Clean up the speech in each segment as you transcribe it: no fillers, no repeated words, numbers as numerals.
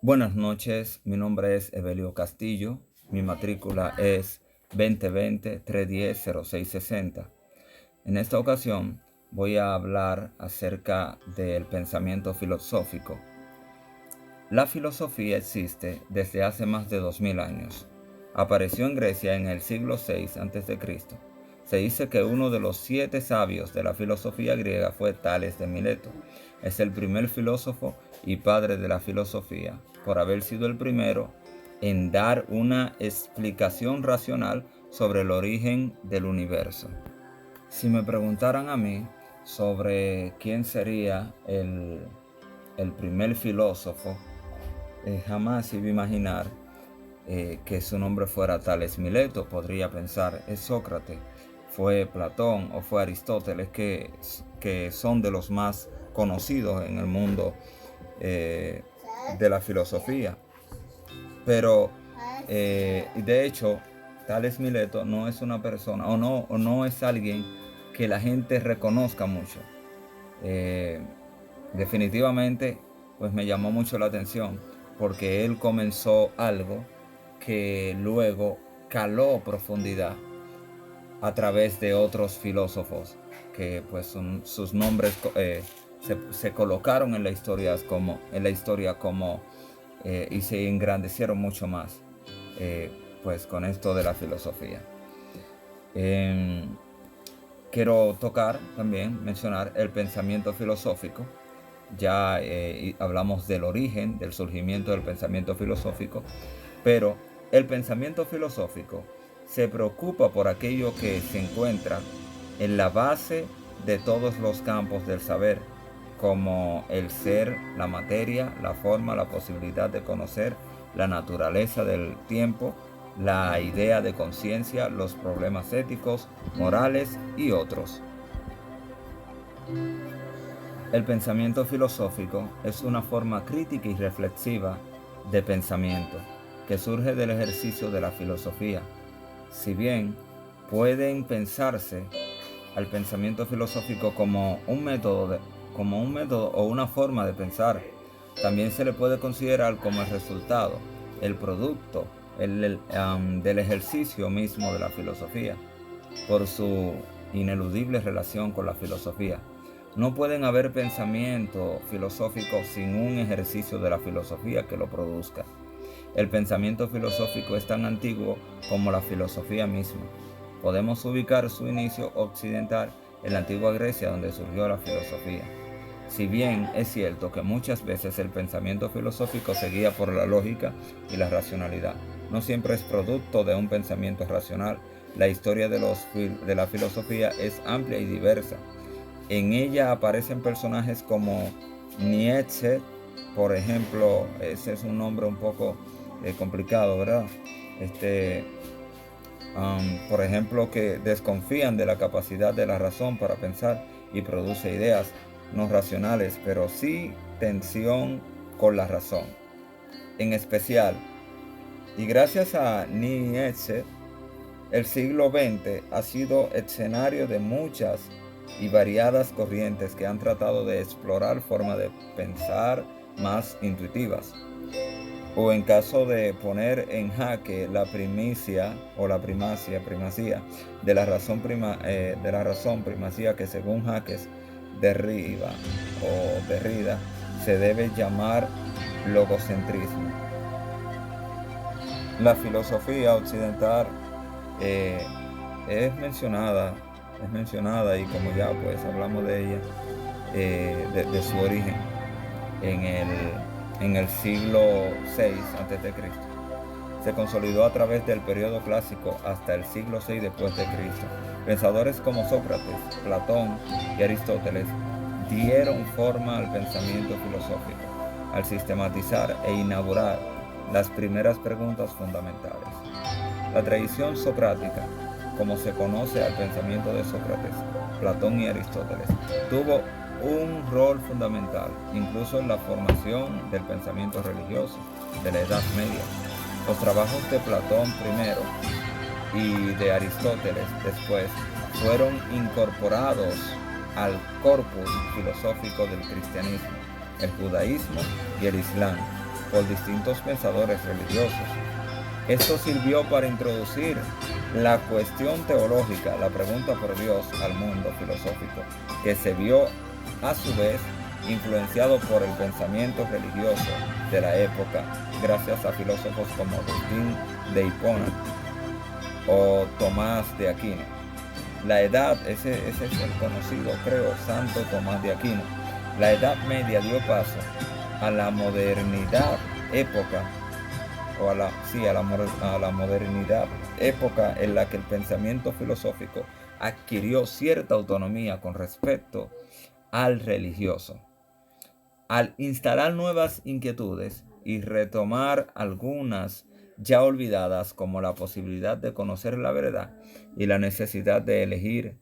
Buenas noches, mi nombre es Evelio Castillo, mi matrícula es 2020-310-0660. En esta ocasión voy a hablar acerca del pensamiento filosófico. La filosofía existe desde hace más de 2000 años. Apareció en Grecia en el siglo VI a.C. Se dice que uno de los 7 sabios de la filosofía griega fue Tales de Mileto. Es el primer filósofo y padre de la filosofía, por haber sido el primero en dar una explicación racional sobre el origen del universo. Si me preguntaran a mí sobre quién sería el primer filósofo, jamás iba a imaginar que su nombre fuera Tales Mileto. Podría pensar, es Sócrates, fue Platón o fue Aristóteles, que son de los más conocidos en el mundo de la filosofía. Pero de hecho, Tales Mileto no es una persona o no es alguien que la gente reconozca mucho. Definitivamente, pues me llamó mucho la atención porque él comenzó algo que luego caló profundidad a través de otros filósofos que pues sus nombres se colocaron en la historia como y se engrandecieron mucho más pues con esto de la filosofía. Quiero mencionar el pensamiento filosófico. Ya hablamos del origen, del surgimiento del pensamiento filosófico, pero el pensamiento filosófico se preocupa por aquello que se encuentra en la base de todos los campos del saber, como el ser, la materia, la forma, la posibilidad de conocer, la naturaleza del tiempo, la idea de conciencia, los problemas éticos, morales y otros. El pensamiento filosófico es una forma crítica y reflexiva de pensamiento que surge del ejercicio de la filosofía. Si bien pueden pensarse al pensamiento filosófico como un método o una forma de pensar, también se le puede considerar como el resultado, el producto del ejercicio mismo de la filosofía, por su ineludible relación con la filosofía. No pueden haber pensamiento filosófico sin un ejercicio de la filosofía que lo produzca. El pensamiento filosófico es tan antiguo como la filosofía misma. Podemos ubicar su inicio occidental en la antigua Grecia, donde surgió la filosofía. Si bien es cierto que muchas veces el pensamiento filosófico se guía por la lógica y la racionalidad, no siempre es producto de un pensamiento racional. La historia de la filosofía es amplia y diversa. En ella aparecen personajes como Nietzsche, por ejemplo. Ese es un nombre un poco complicado, ¿verdad? Por ejemplo, que desconfían de la capacidad de la razón para pensar y produce ideas no racionales, pero sí tensión con la razón. En especial, y gracias a Nietzsche, el siglo XX ha sido escenario de muchas y variadas corrientes que han tratado de explorar formas de pensar más intuitivas, o en caso de poner en jaque la primacía de la razón, primacía que según Jaques Derrida se debe llamar logocentrismo. La filosofía occidental eh, es mencionada y como ya pues hablamos de ella, de su origen en el siglo VI a.C. Se consolidó a través del periodo clásico hasta el siglo VI después de Cristo. Pensadores como Sócrates, Platón y Aristóteles dieron forma al pensamiento filosófico al sistematizar e inaugurar las primeras preguntas fundamentales. La tradición socrática, como se conoce al pensamiento de Sócrates, Platón y Aristóteles, tuvo un rol fundamental, incluso en la formación del pensamiento religioso de la Edad Media. Los trabajos de Platón primero y de Aristóteles después fueron incorporados al corpus filosófico del cristianismo, el judaísmo y el islam. por distintos pensadores religiosos. Esto sirvió para introducir la cuestión teológica, la pregunta por Dios, al mundo filosófico, que se vio a su vez influenciado por el pensamiento religioso de la época, gracias a filósofos como Agustín de Hipona o Tomás de Aquino. La edad, ese es el conocido, creo, Santo Tomás de Aquino. La Edad Media dio paso a la modernidad, época a la modernidad, época en la que el pensamiento filosófico adquirió cierta autonomía con respecto al religioso. Al instalar nuevas inquietudes y retomar algunas ya olvidadas, como la posibilidad de conocer la verdad y la necesidad de elegir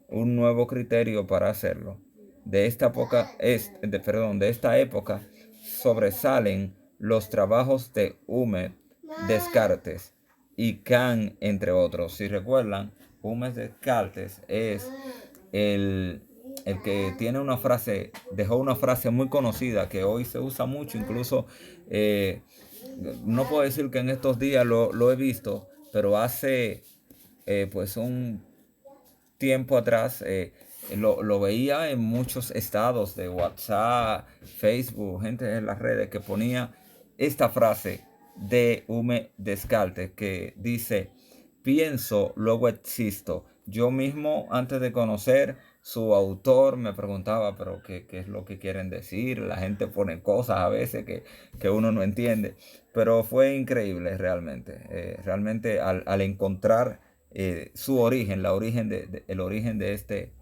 un nuevo criterio para hacerlo, de esta época sobresalen los trabajos de Hume, Descartes y Kant, entre otros. Si recuerdan, Hume Descartes es el que tiene dejó una frase muy conocida que hoy se usa mucho, incluso no puedo decir que en estos días lo he visto, pero hace pues un tiempo atrás lo veía en muchos estados de WhatsApp, Facebook, gente en las redes que ponía esta frase de Hume Descartes que dice: pienso, luego existo. Yo mismo, antes de conocer su autor, me preguntaba, pero ¿qué es lo que quieren decir? La gente pone cosas a veces que uno no entiende. Pero fue increíble realmente. Realmente al encontrar su origen, el origen de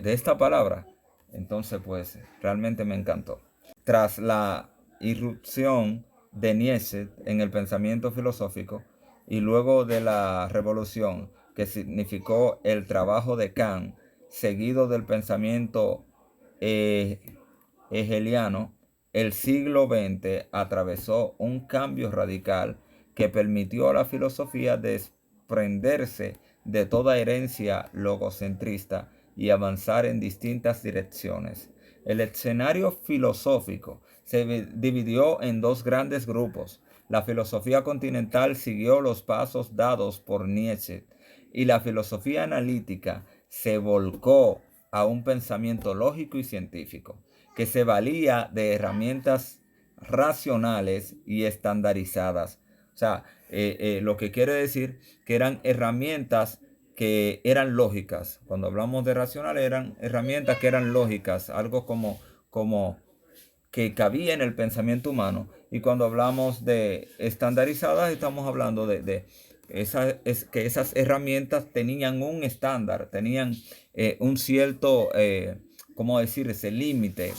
esta palabra, entonces pues realmente me encantó. Tras la irrupción de Nietzsche en el pensamiento filosófico y luego de la revolución que significó el trabajo de Kant, seguido del pensamiento hegeliano, el siglo XX atravesó un cambio radical que permitió a la filosofía desprenderse de toda herencia logocentrista y avanzar en distintas direcciones. El escenario filosófico se dividió en dos grandes grupos. La filosofía continental siguió los pasos dados por Nietzsche y la filosofía analítica se volcó a un pensamiento lógico y científico que se valía de herramientas racionales y estandarizadas. O sea, lo que quiere decir que eran herramientas que eran lógicas. Cuando hablamos de racional, eran herramientas que eran lógicas, algo como que cabía en el pensamiento humano. Y cuando hablamos de estandarizadas, estamos hablando que esas herramientas tenían un estándar, tenían un cierto, ¿cómo decirse?, límite,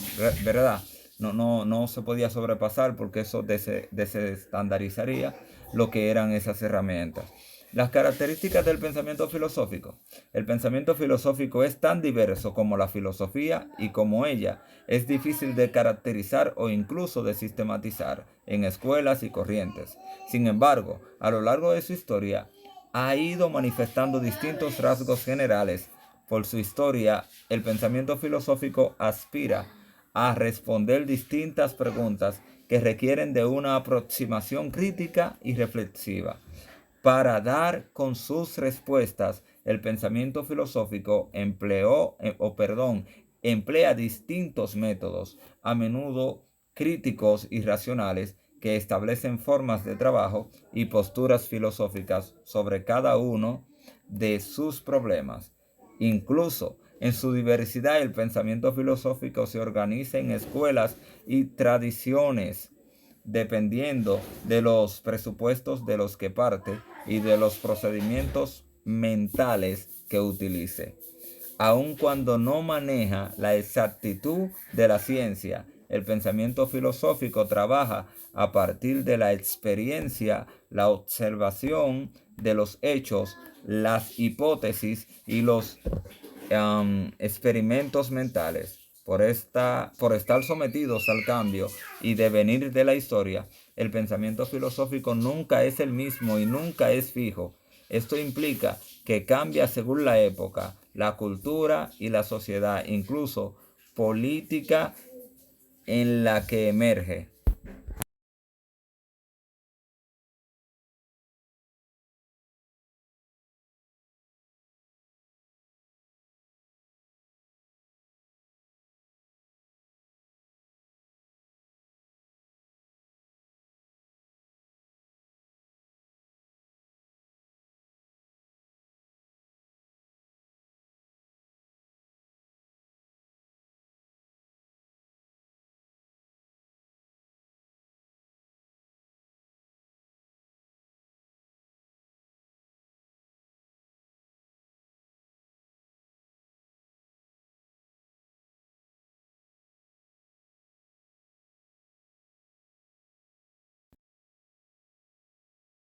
¿verdad? No se podía sobrepasar porque eso desestandarizaría lo que eran esas herramientas. Las características del pensamiento filosófico. El pensamiento filosófico es tan diverso como la filosofía y como ella es difícil de caracterizar o incluso de sistematizar en escuelas y corrientes. Sin embargo, a lo largo de su historia ha ido manifestando distintos rasgos generales. Por su historia, el pensamiento filosófico aspira a responder distintas preguntas que requieren de una aproximación crítica y reflexiva. Para dar con sus respuestas, el pensamiento filosófico emplea distintos métodos, a menudo críticos y racionales, que establecen formas de trabajo y posturas filosóficas sobre cada uno de sus problemas. Incluso en su diversidad, el pensamiento filosófico se organiza en escuelas y tradiciones, dependiendo de los presupuestos de los que parte y de los procedimientos mentales que utilice. Aun cuando no maneja la exactitud de la ciencia, el pensamiento filosófico trabaja a partir de la experiencia, la observación de los hechos, las hipótesis y los experimentos mentales. Por estar sometidos al cambio y devenir de la historia, el pensamiento filosófico nunca es el mismo y nunca es fijo. Esto implica que cambia según la época, la cultura y la sociedad, incluso política en la que emerge